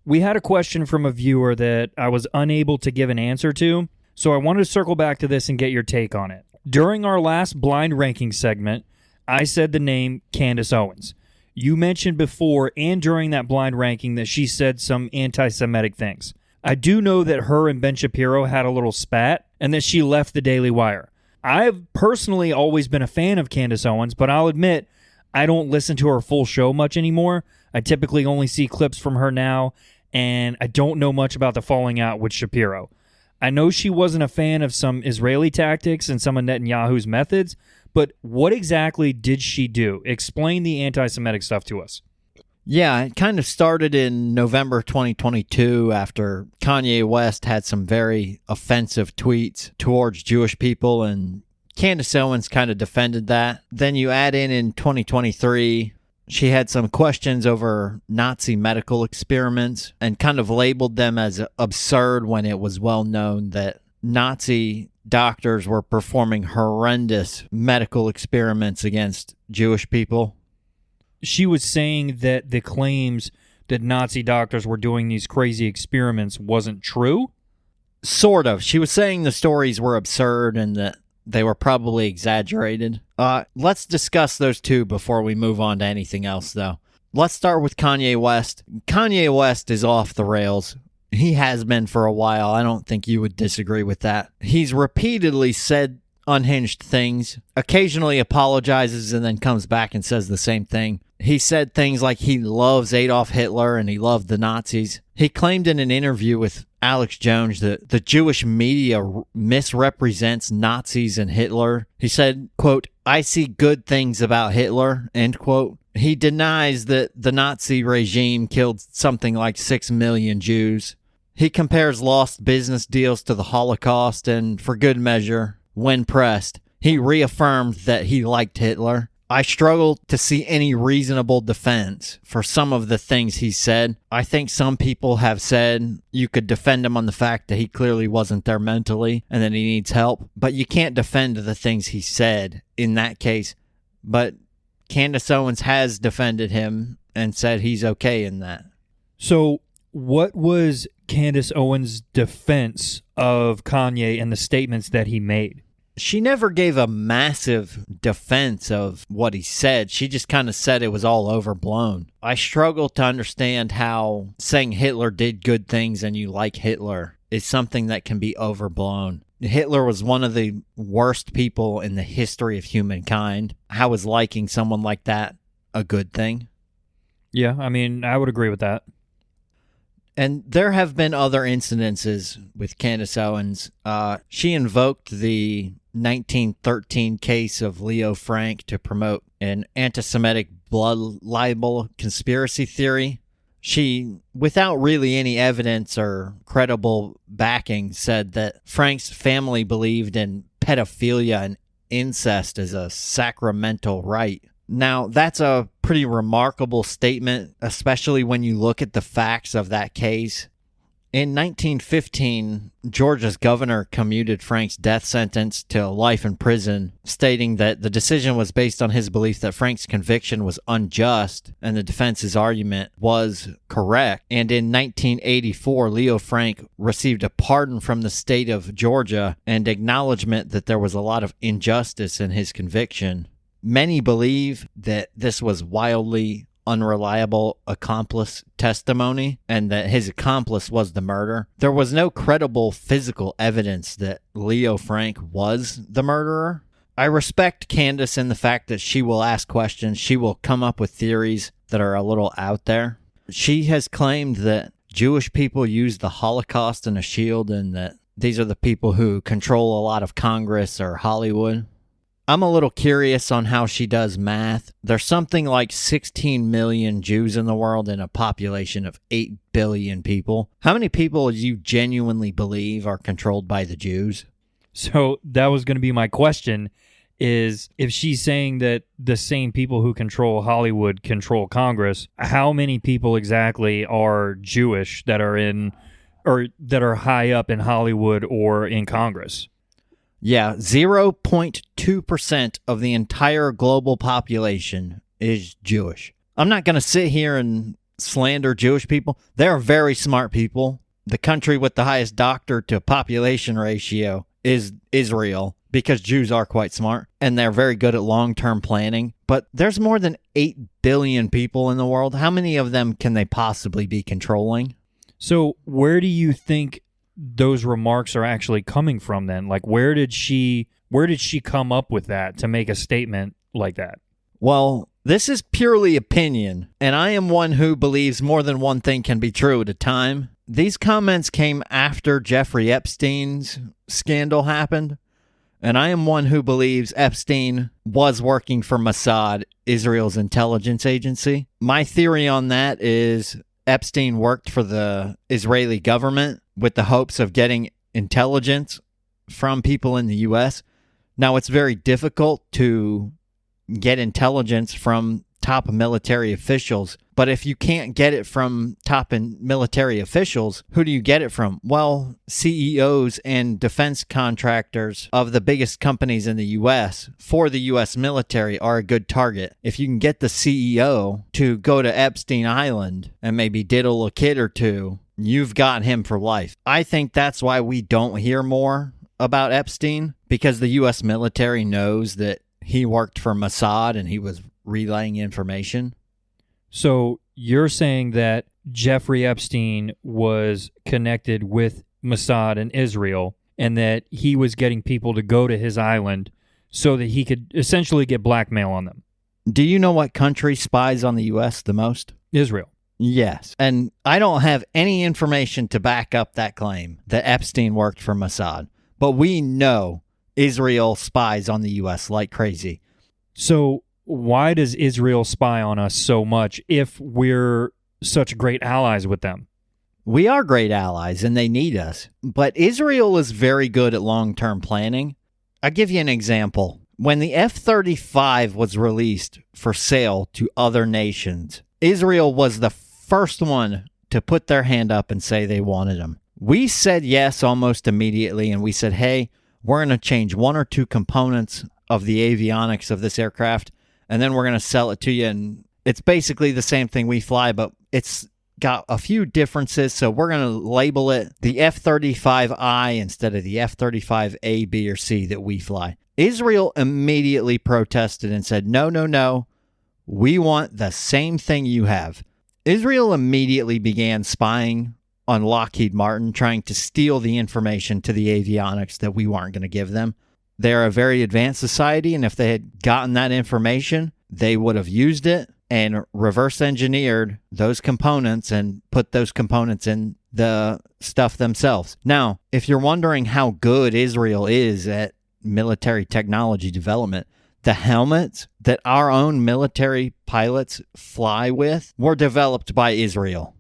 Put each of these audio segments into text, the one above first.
We had a question from a viewer that I was unable to give an answer to, so I wanted to circle back to this and get your take on it. During our last blind ranking segment, I said the name Candace Owens. You mentioned before and during that blind ranking that she said some anti-Semitic things. I do know that her and Ben Shapiro had a little spat and that she left the Daily Wire. I've personally always been a fan of Candace Owens, but I'll admit I don't listen to her full show much anymore. I typically only see clips from her now, and I don't know much about the falling out with Shapiro. I know she wasn't a fan of some Israeli tactics and some of Netanyahu's methods, but what exactly did she do? Explain the anti-Semitic stuff to us. Yeah, it kind of started in November 2022 after Kanye West had some very offensive tweets towards Jewish people, and Candace Owens kind of defended that. Then you add in 2023, she had some questions over Nazi medical experiments and kind of labeled them as absurd when it was well known that Nazi doctors were performing horrendous medical experiments against Jewish people. She was saying that the claims that Nazi doctors were doing these crazy experiments wasn't true? Sort of. She was saying the stories were absurd and that they were probably exaggerated. Let's discuss those two before we move on to anything else, though. Let's start with Kanye West. Kanye West is off the rails. He has been for a while. I don't think you would disagree with that. He's repeatedly said unhinged things, occasionally apologizes, and then comes back and says the same thing. He said things like he loves Adolf Hitler and he loved the Nazis. He claimed in an interview with Alex Jones that the Jewish media misrepresents Nazis and Hitler. He said, quote, "I see good things about Hitler," end quote. He denies that the Nazi regime killed something like 6 million Jews. He compares lost business deals to the Holocaust, and for good measure, when pressed, he reaffirmed that he liked Hitler. I struggle to see any reasonable defense for some of the things he said. I think some people have said you could defend him on the fact that he clearly wasn't there mentally and that he needs help, but you can't defend the things he said in that case. But Candace Owens has defended him and said he's okay in that. So what was Candace Owens' defense of Kanye and the statements that he made? She never gave a massive defense of what he said. She just kind of said it was all overblown. I struggle to understand how saying Hitler did good things and you like Hitler is something that can be overblown. Hitler was one of the worst people in the history of humankind. How is liking someone like that a good thing? Yeah, I mean, I would agree with that. And there have been other incidences with Candace Owens. She invoked the 1913 case of Leo Frank to promote an anti-Semitic blood libel conspiracy theory. She, without really any evidence or credible backing, said that Frank's family believed in pedophilia and incest as a sacramental right. Now, that's a pretty remarkable statement, especially when you look at the facts of that case. In 1915, Georgia's governor commuted Frank's death sentence to life in prison, stating that the decision was based on his belief that Frank's conviction was unjust and the defense's argument was correct. And in 1984, Leo Frank received a pardon from the state of Georgia and acknowledgement that there was a lot of injustice in his conviction. Many believe that this was wildly unreliable accomplice testimony and that his accomplice was the murderer. There was no credible physical evidence that Leo Frank was the murderer. I respect Candace in the fact that she will ask questions. She will come up with theories that are a little out there. She has claimed that Jewish people use the Holocaust as a shield and that these are the people who control a lot of Congress or Hollywood. I'm a little curious on how she does math. There's something like 16 million Jews in the world and a population of 8 billion people. How many people do you genuinely believe are controlled by the Jews? So that was going to be my question, is if she's saying that the same people who control Hollywood control Congress, how many people exactly are Jewish that are in or that are high up in Hollywood or in Congress? Yeah, 0.2% of the entire global population is Jewish. I'm not going to sit here and slander Jewish people. They're very smart people. The country with the highest doctor to population ratio is Israel, because Jews are quite smart and they're very good at long-term planning. But there's more than 8 billion people in the world. How many of them can they possibly be controlling? So where do you think those remarks are actually coming from then? Like, where did she come up with that to make a statement like that? Well, this is purely opinion, and I am one who believes more than one thing can be true at a time. These comments came after Jeffrey Epstein's scandal happened, and I am one who believes Epstein was working for Mossad, Israel's intelligence agency. My theory on that is Epstein worked for the Israeli government with the hopes of getting intelligence from people in the U.S. Now, it's very difficult to get intelligence from top military officials, but if you can't get it from top military officials, who do you get it from? Well, CEOs and defense contractors of the biggest companies in the U.S. for the U.S. military are a good target. If you can get the CEO to go to Epstein Island and maybe diddle a kid or two, you've got him for life. I think that's why we don't hear more about Epstein, because the U.S. military knows that he worked for Mossad and he was relaying information. So you're saying that Jeffrey Epstein was connected with Mossad in Israel and that he was getting people to go to his island so that he could essentially get blackmail on them? Do you know what country spies on the U.S. the most? Israel. Yes. And I don't have any information to back up that claim that Epstein worked for Mossad, but we know Israel spies on the U.S. like crazy. So why does Israel spy on us so much if we're such great allies with them? We are great allies and they need us, but Israel is very good at long-term planning. I'll give you an example. When the F-35 was released for sale to other nations, Israel was the first one to put their hand up and say they wanted them. We said yes almost immediately, and we said, hey, we're going to change one or two components of the avionics of this aircraft, and then we're going to sell it to you. And it's basically the same thing we fly, but it's got a few differences. So we're going to label it the F-35I instead of the F-35A, B, or C that we fly. Israel immediately protested and said, no, no, no. We want the same thing you have. Israel immediately began spying on Lockheed Martin, trying to steal the information to the avionics that we weren't going to give them. They're a very advanced society, and if they had gotten that information, they would have used it and reverse engineered those components and put those components in the stuff themselves. Now, if you're wondering how good Israel is at military technology development, the helmets that our own military pilots fly with were developed by Israel.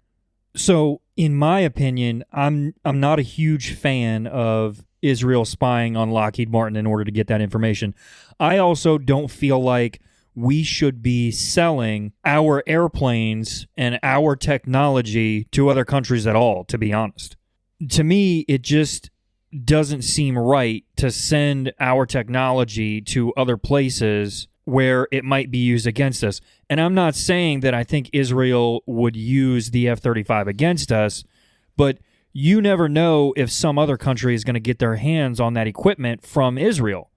So, in my opinion, I'm not a huge fan of Israel spying on Lockheed Martin in order to get that information. I also don't feel like we should be selling our airplanes and our technology to other countries at all, to be honest. To me, it just doesn't seem right to send our technology to other places where it might be used against us. And I'm not saying that I think Israel would use the F-35 against us, but you never know if some other country is going to get their hands on that equipment from Israel.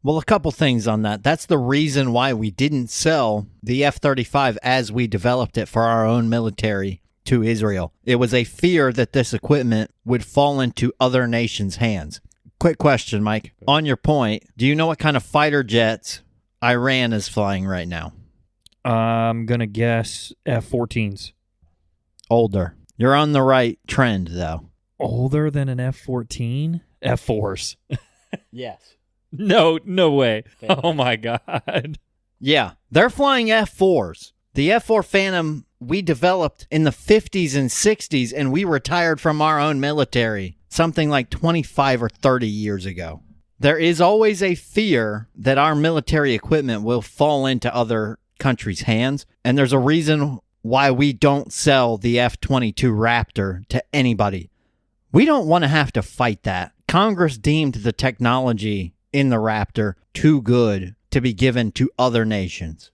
Well, a couple things on that. That's the reason why we didn't sell the F-35 as we developed it for our own military to Israel. It was a fear that this equipment would fall into other nations' hands. Quick question, Mike. On your point, do you know what kind of fighter jets Iran is flying right now? I'm going to guess F-14s. Older. You're on the right trend, though. Older than an F-14? F-4s. Yes. No way. Oh, my God. Yeah, they're flying F-4s. The F-4 Phantom we developed in the 50s and 60s, and we retired from our own military something like 25 or 30 years ago. There is always a fear that our military equipment will fall into other countries' hands, and there's a reason why we don't sell the F-22 Raptor to anybody. We don't want to have to fight that. Congress deemed the technology in the Raptor too good to be given to other nations.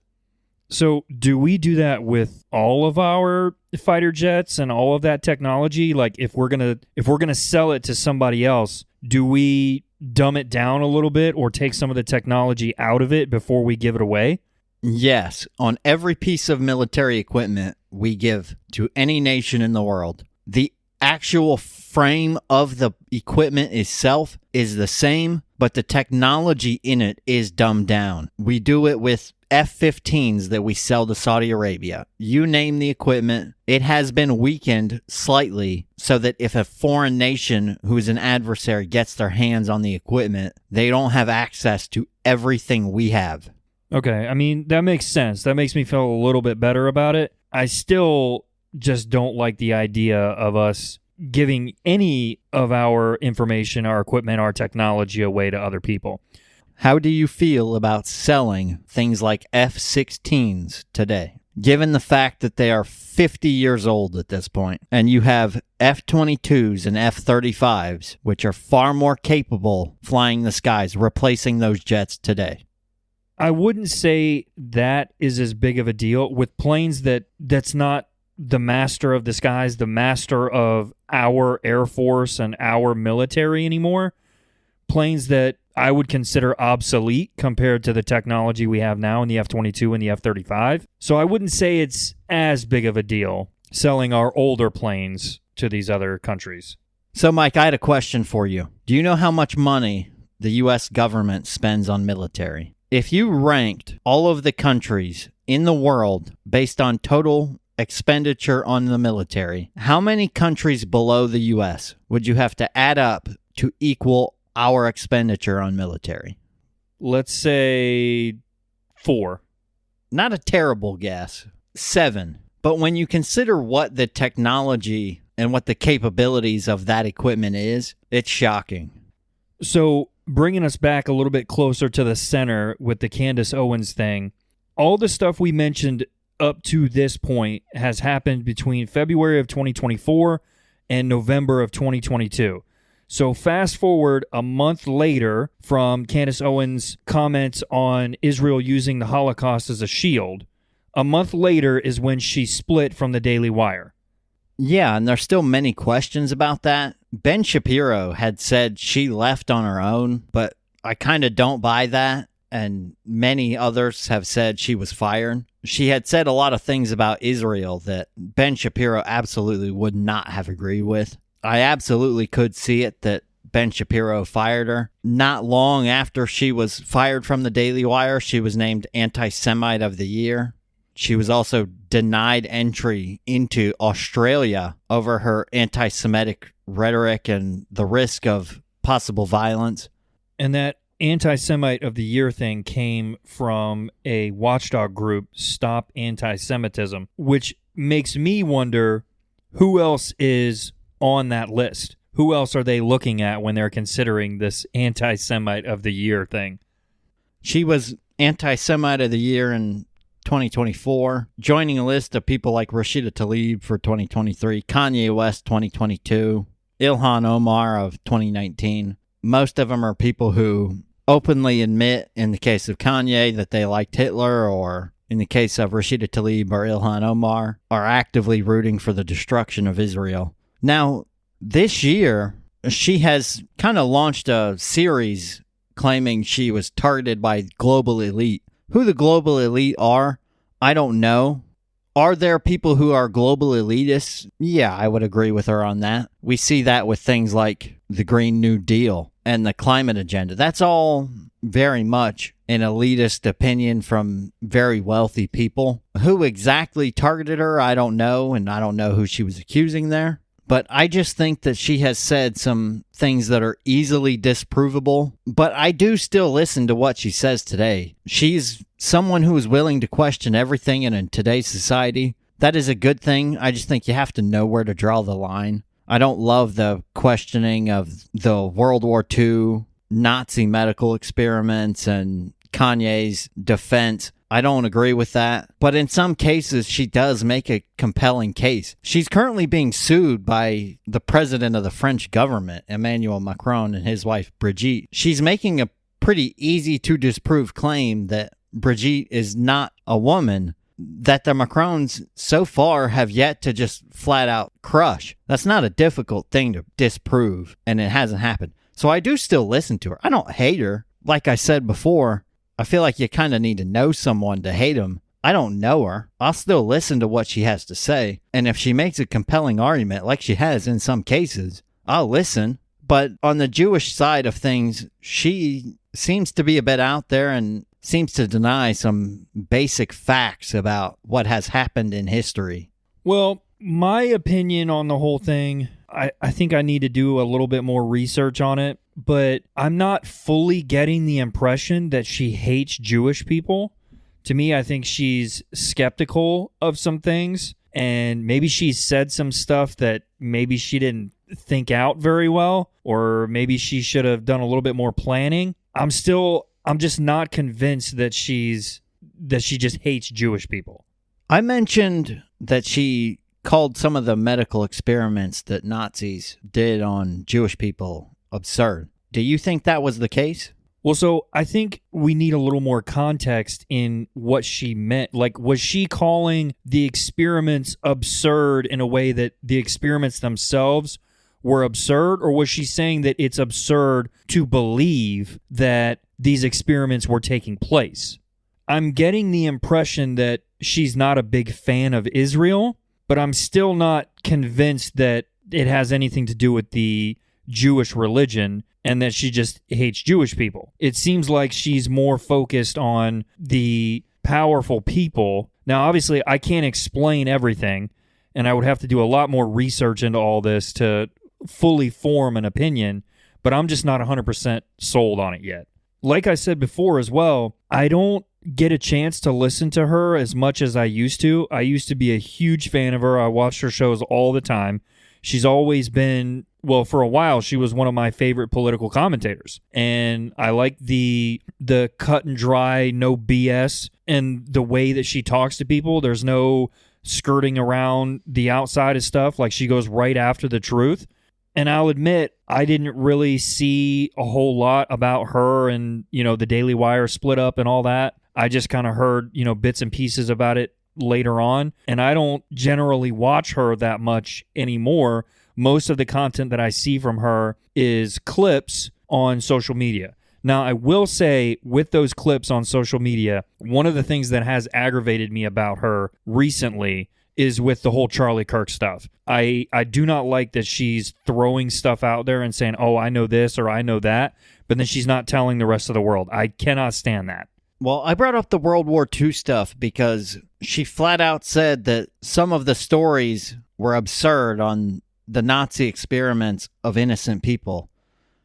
So do we do that with all of our fighter jets and all of that technology? Like if we're gonna sell it to somebody else, do we dumb it down a little bit or take some of the technology out of it before we give it away? Yes, on every piece of military equipment we give to any nation in the world, the actual frame of the equipment itself is the same, but the technology in it is dumbed down. We do it with F-15s that we sell to Saudi Arabia. You name the equipment, it has been weakened slightly so that if a foreign nation who's an adversary gets their hands on the equipment, they don't have access to everything we have. Okay, I mean, that makes sense. That makes me feel a little bit better about it. I still just don't like the idea of us giving any of our information, our equipment, our technology away to other people. How do you feel about selling things like F-16s today, given the fact that they are 50 years old at this point, and you have F-22s and F-35s, which are far more capable flying the skies, replacing those jets today? I wouldn't say that is as big of a deal with planes that's not the master of the skies, the master of our Air Force and our military anymore. Planes that I would consider obsolete compared to the technology we have now in the F-22 and the F-35. So I wouldn't say it's as big of a deal selling our older planes to these other countries. So, Mike, I had a question for you. Do you know how much money the U.S. government spends on military? If you ranked all of the countries in the world based on total expenditure on the military, how many countries below the U.S. would you have to add up to equal our expenditure on military? Let's say 4. Not a terrible guess. 7. But when you consider what the technology and what the capabilities of that equipment is, it's shocking. So bringing us back a little bit closer to the center with the Candace Owens thing, all the stuff we mentioned up to this point has happened between February of 2024 and November of 2022. So fast forward a month later from Candace Owens' comments on Israel using the Holocaust as a shield. A month later is when she split from the Daily Wire. Yeah, and there's still many questions about that. Ben Shapiro had said she left on her own, but I kind of don't buy that. And many others have said she was fired. She had said a lot of things about Israel that Ben Shapiro absolutely would not have agreed with. I absolutely could see it that Ben Shapiro fired her. Not long after she was fired from the Daily Wire, she was named Anti-Semite of the Year. She was also denied entry into Australia over her anti-Semitic rhetoric and the risk of possible violence. And that Anti-Semite of the Year thing came from a watchdog group, Stop Anti-Semitism, which makes me wonder who else is on that list. Who else are they looking at when they're considering this Anti-Semite of the Year thing? She was Anti-Semite of the Year in 2024, joining a list of people like Rashida Tlaib for 2023, Kanye West 2022, Ilhan Omar of 2019. Most of them are people who openly admit, in the case of Kanye, that they liked Hitler, or in the case of Rashida Tlaib or Ilhan Omar, are actively rooting for the destruction of Israel. Now, this year, she has kind of launched a series claiming she was targeted by global elite. Who the global elite are, I don't know. Are there people who are global elitists? Yeah, I would agree with her on that. We see that with things like the Green New Deal and the climate agenda. That's all very much an elitist opinion from very wealthy people. Who exactly targeted her, I don't know, and I don't know who she was accusing there. But I just think that she has said some things that are easily disprovable. But I do still listen to what she says today. She's someone who is willing to question everything in today's society. That is a good thing. I just think you have to know where to draw the line. I don't love the questioning of the World War II Nazi medical experiments and Kanye's defense. I don't agree with that. But in some cases, she does make a compelling case. She's currently being sued by the president of the French government, Emmanuel Macron, and his wife, Brigitte. She's making a pretty easy to disprove claim that Brigitte is not a woman that the Macrons so far have yet to just flat out crush. That's not a difficult thing to disprove, and it hasn't happened. So I do still listen to her. I don't hate her. Like I said before, I feel like you kind of need to know someone to hate them. I don't know her. I'll still listen to what she has to say, and if she makes a compelling argument, like she has in some cases, I'll listen. But on the Jewish side of things, she seems to be a bit out there and seems to deny some basic facts about what has happened in history. Well, my opinion on the whole thing, I think I need to do a little bit more research on it, but I'm not fully getting the impression that she hates Jewish people. To me, I think she's skeptical of some things, and maybe she's said some stuff that maybe she didn't think out very well, or maybe she should have done a little bit more planning. I'm just not convinced that she just hates Jewish people. I mentioned that she called some of the medical experiments that Nazis did on Jewish people absurd. Do you think that was the case? Well, so I think we need a little more context in what she meant. Like, was she calling the experiments absurd in a way that the experiments themselves were absurd, or was she saying that it's absurd to believe that these experiments were taking place? I'm getting the impression that she's not a big fan of Israel, but I'm still not convinced that it has anything to do with the Jewish religion and that she just hates Jewish people. It seems like she's more focused on the powerful people. Now, obviously, I can't explain everything, and I would have to do a lot more research into all this to fully form an opinion, but I'm just not 100% sold on it yet. Like I said before as well, I don't get a chance to listen to her as much as I used to. I used to be a huge fan of her. I watched her shows all the time. She's always been, well, for a while, she was one of my favorite political commentators. And I like the cut and dry, no BS, and the way that she talks to people. There's no skirting around the outside of stuff. Like, she goes right after the truth. And I'll admit, I didn't really see a whole lot about her and, the Daily Wire split up and all that. I just kind of heard, bits and pieces about it later on. And I don't generally watch her that much anymore. Most of the content that I see from her is clips on social media. Now, I will say, with those clips on social media, one of the things that has aggravated me about her recently is with the whole Charlie Kirk stuff. I do not like that she's throwing stuff out there and saying, oh, I know this or I know that, but then she's not telling the rest of the world. I cannot stand that. Well, I brought up the World War II stuff because she flat out said that some of the stories were absurd on the Nazi experiments of innocent people.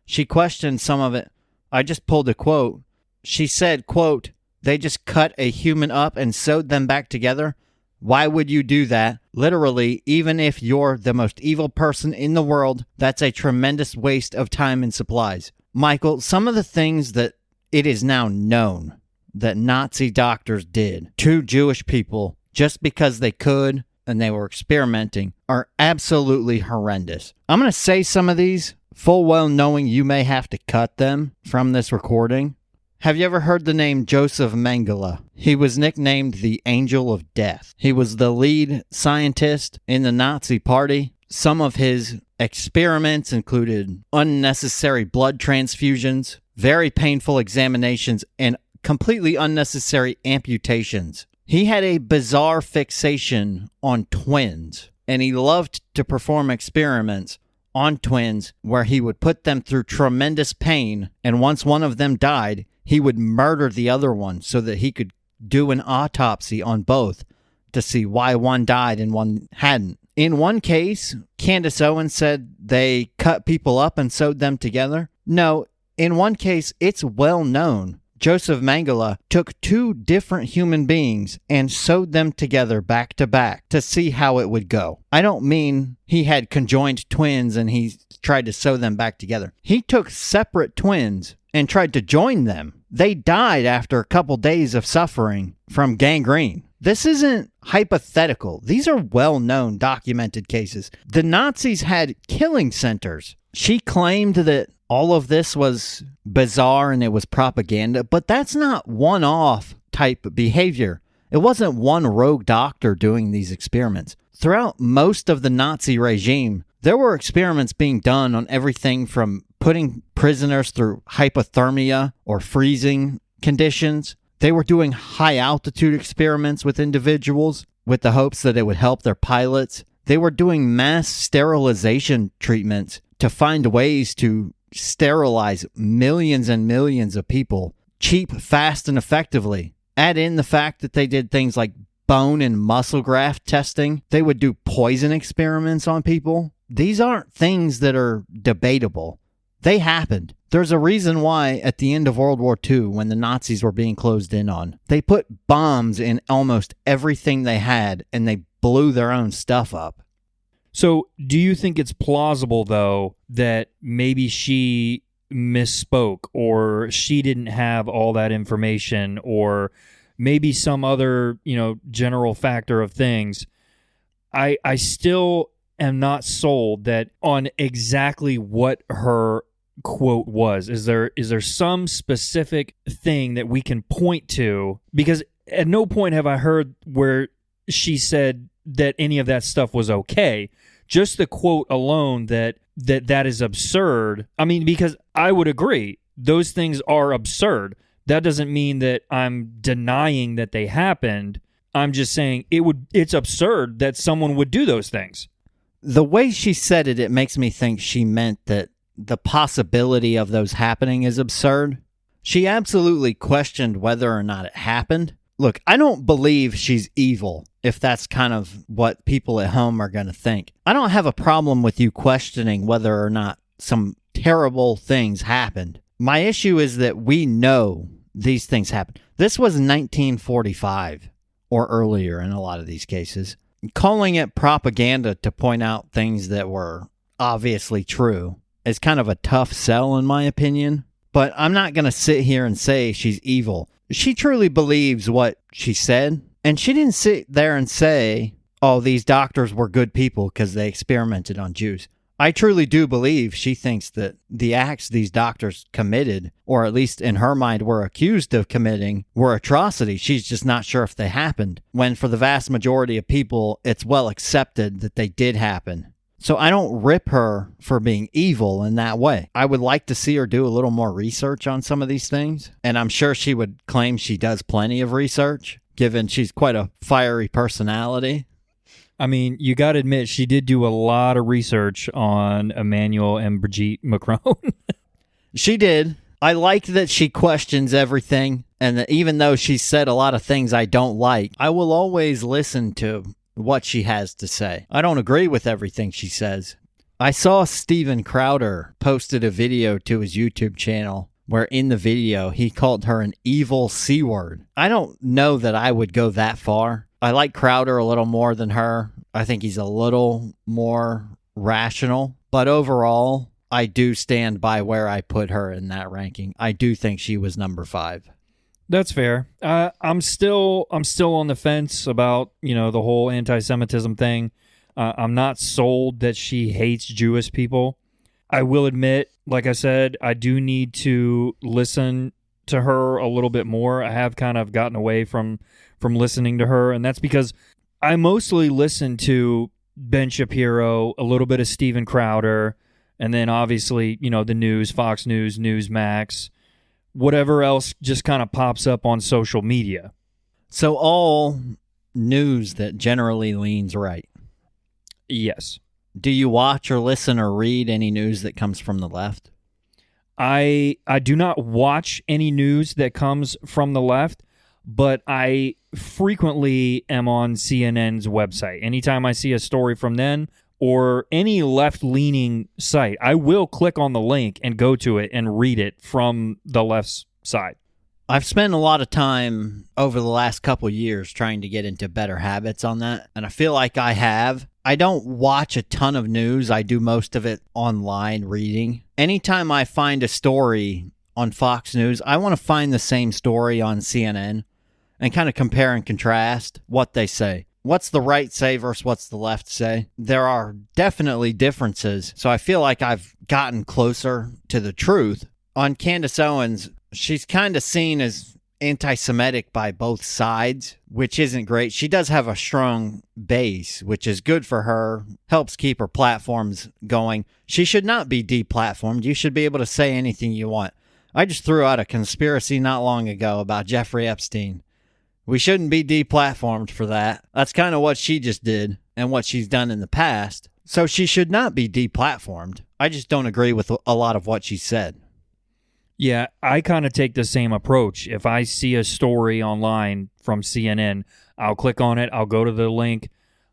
She questioned some of it. I just pulled a quote. She said, quote, "They just cut a human up and sewed them back together. Why would you do that? Literally, even if you're the most evil person in the world, that's a tremendous waste of time and supplies." Michael, some of the things that it is now known that Nazi doctors did to Jewish people just because they could and they were experimenting are absolutely horrendous. I'm going to say some of these full well knowing you may have to cut them from this recording. Have you ever heard the name Joseph Mengele? He was nicknamed the Angel of Death. He was the lead scientist in the Nazi Party. Some of his experiments included unnecessary blood transfusions, very painful examinations, and completely unnecessary amputations. He had a bizarre fixation on twins, and he loved to perform experiments on twins where he would put them through tremendous pain, and once one of them died, he would murder the other one so that he could do an autopsy on both to see why one died and one hadn't. In one case, Candace Owens said they cut people up and sewed them together. No, in one case, it's well known. Joseph Mengele took two different human beings and sewed them together back to back to see how it would go. I don't mean he had conjoined twins and he tried to sew them back together. He took separate twins and tried to join them. They died after a couple days of suffering from gangrene. This isn't hypothetical. These are well-known, documented cases. The Nazis had killing centers. She claimed that all of this was bizarre and it was propaganda, but that's not one-off type behavior. It wasn't one rogue doctor doing these experiments. Throughout most of the Nazi regime, there were experiments being done on everything from putting prisoners through hypothermia or freezing conditions. They were doing high-altitude experiments with individuals with the hopes that it would help their pilots. They were doing mass sterilization treatments to find ways to sterilize millions and millions of people, cheap, fast, and effectively. Add in the fact that they did things like bone and muscle graft testing. They would do poison experiments on people. These aren't things that are debatable. They happened. There's a reason why at the end of World War II, when the Nazis were being closed in on, they put bombs in almost everything they had and they blew their own stuff up. So do you think it's plausible, though, that maybe she misspoke or she didn't have all that information or maybe some other, general factor of things? I still am not sold that on exactly what her quote was. Is there some specific thing that we can point to? Because at no point have I heard where she said that any of that stuff was okay. Just the quote alone that is absurd. I mean, because I would agree, those things are absurd. That doesn't mean that I'm denying that they happened. I'm just saying it's absurd that someone would do those things. The way she said it, it makes me think she meant that the possibility of those happening is absurd. She absolutely questioned whether or not it happened. Look, I don't believe she's evil, if that's kind of what people at home are going to think. I don't have a problem with you questioning whether or not some terrible things happened. My issue is that we know these things happened. This was 1945 or earlier in a lot of these cases. Calling it propaganda to point out things that were obviously true is kind of a tough sell in my opinion. But I'm not going to sit here and say she's evil. She truly believes what she said. And she didn't sit there and say, oh, these doctors were good people because they experimented on Jews. I truly do believe she thinks that the acts these doctors committed, or at least in her mind were accused of committing, were atrocities. She's just not sure if they happened. When for the vast majority of people, it's well accepted that they did happen. So I don't rip her for being evil in that way. I would like to see her do a little more research on some of these things. And I'm sure she would claim she does plenty of research, given she's quite a fiery personality. I mean, you got to admit, she did do a lot of research on Emmanuel and Brigitte Macron. She did. I like that she questions everything. And that even though she said a lot of things I don't like, I will always listen to what she has to say. I don't agree with everything she says. I saw Steven Crowder posted a video to his YouTube channel where in the video he called her an evil C word. I don't know that I would go that far. I like Crowder a little more than her. I think he's a little more rational. But overall, I do stand by where I put her in that ranking. I do think she was number 5. That's fair. I'm still on the fence about, the whole anti-Semitism thing. I'm not sold that she hates Jewish people. I will admit, like I said, I do need to listen to her a little bit more. I have kind of gotten away from listening to her, and that's because I mostly listen to Ben Shapiro, a little bit of Steven Crowder, and then obviously, the news, Fox News, Newsmax, whatever else just kind of pops up on social media. So all news that generally leans right. Yes. Do you watch or listen or read any news that comes from the left? I do not watch any news that comes from the left, but I frequently am on CNN's website. Anytime I see a story from them or any left-leaning site, I will click on the link and go to it and read it from the left's side. I've spent a lot of time over the last couple years trying to get into better habits on that, and I feel like I have. I don't watch a ton of news. I do most of it online reading. Anytime I find a story on Fox News, I want to find the same story on CNN and kind of compare and contrast what they say. What's the right say versus what's the left say? There are definitely differences. So I feel like I've gotten closer to the truth. On Candace Owens, she's kind of seen as anti-Semitic by both sides, which isn't great. She does have a strong base, which is good for her, helps keep her platforms going. She should not be deplatformed. You should be able to say anything you want. I just threw out a conspiracy not long ago about Jeffrey Epstein. We shouldn't be deplatformed for that. That's kind of what she just did and what she's done in the past. So she should not be deplatformed. I just don't agree with a lot of what she said. Yeah, I kind of take the same approach. If I see a story online from CNN, I'll click on it, I'll go to the link,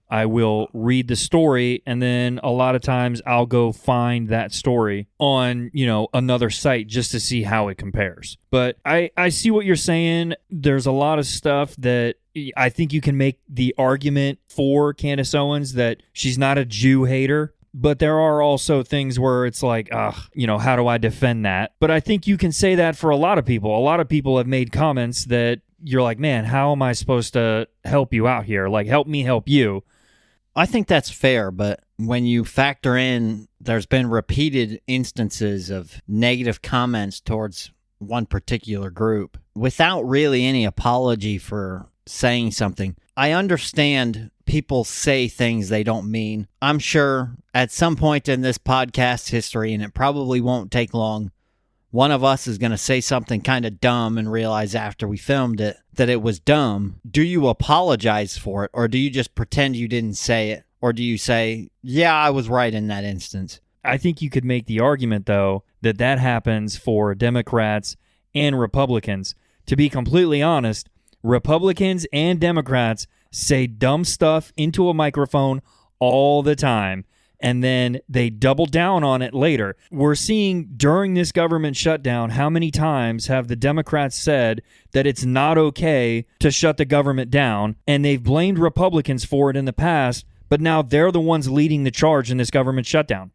I will read the story, and then a lot of times I'll go find that story on, another site just to see how it compares. But I see what you're saying. There's a lot of stuff that I think you can make the argument for Candace Owens that she's not a Jew hater. But there are also things where it's like, how do I defend that? But I think you can say that for a lot of people. A lot of people have made comments that you're like, man, how am I supposed to help you out here? Like, help me help you. I think that's fair, but when you factor in there's been repeated instances of negative comments towards one particular group without really any apology for saying something, I understand people say things they don't mean. I'm sure at some point in this podcast history, and it probably won't take long, one of us is going to say something kind of dumb and realize after we filmed it that it was dumb. Do you apologize for it, or do you just pretend you didn't say it? Or do you say, yeah, I was right in that instance? I think you could make the argument, though, that happens for Democrats and Republicans. To be completely honest, Republicans and Democrats say dumb stuff into a microphone all the time, and then they double down on it later. We're seeing during this government shutdown, how many times have the Democrats said that it's not okay to shut the government down, and they've blamed Republicans for it in the past, but now they're the ones leading the charge in this government shutdown.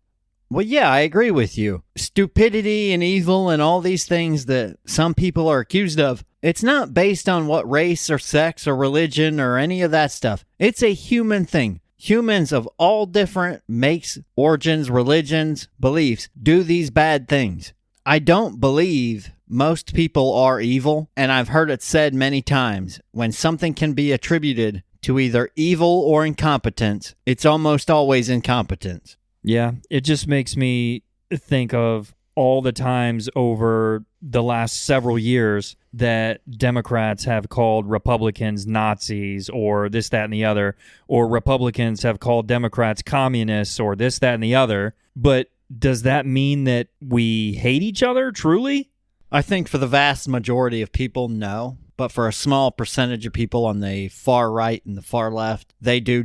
Well, yeah, I agree with you. Stupidity and evil and all these things that some people are accused of, it's not based on what race or sex or religion or any of that stuff. It's a human thing. Humans of all different makes, origins, religions, beliefs do these bad things. I don't believe most people are evil, and I've heard it said many times, when something can be attributed to either evil or incompetence, it's almost always incompetence. Yeah, it just makes me think of all the times over the last several years that Democrats have called Republicans Nazis or this, that, and the other, or Republicans have called Democrats communists or this, that, and the other. But does that mean that we hate each other, truly? I think for the vast majority of people, no. But for a small percentage of people on the far right and the far left, they do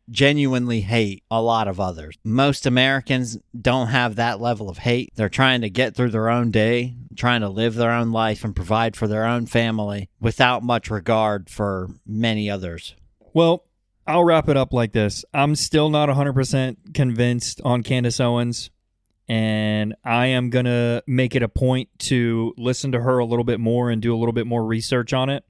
genuinely hate a lot of others. Most Americans don't have that level of hate. They're trying to get through their own day, trying to live their own life and provide for their own family without much regard for many others. Well, I'll wrap it up like this. I'm still not 100% convinced on Candace Owens, and I am going to make it a point to listen to her a little bit more and do a little bit more research on it.